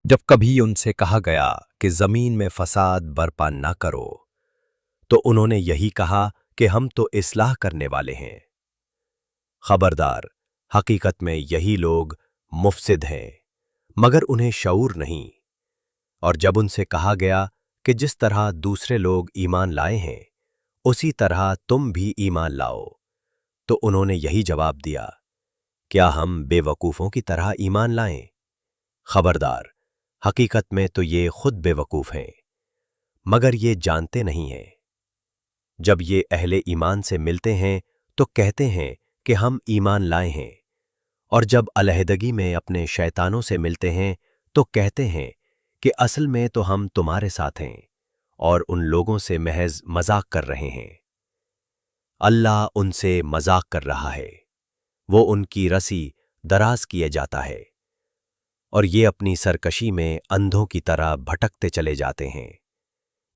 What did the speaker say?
जब कभी उनसे कहा गया कि जमीन में फसाद बरपा न करो, तो उन्होंने यही कहा कि हम तो इस्लाह करने वाले हैं। खबरदार, हकीकत में यही लोग मुफसिद हैं, मगर उन्हें शऊर नहीं। और जब उनसे कहा गया कि जिस तरह दूसरे लोग ईमान लाए हैं, उसी तरह तुम भी ईमान लाओ, तो उन्होंने यही जवाब दिया, क्या हम बेवकूफ़ों की तरह ईमान लाएं? खबरदार, हकीकत में तो ये खुद बेवकूफ़ हैं, मगर ये जानते नहीं हैं। जब ये अहले ईमान से मिलते हैं तो कहते हैं कि हम ईमान लाए हैं, और जब अलहदगी में अपने शैतानों से मिलते हैं तो कहते हैं कि असल में तो हम तुम्हारे साथ हैं और उन लोगों से महज मजाक कर रहे हैं। अल्लाह उनसे मजाक कर रहा है, वो उनकी रस्सी दराज किए जाता है और ये अपनी सरकशी में अंधों की तरह भटकते चले जाते हैं।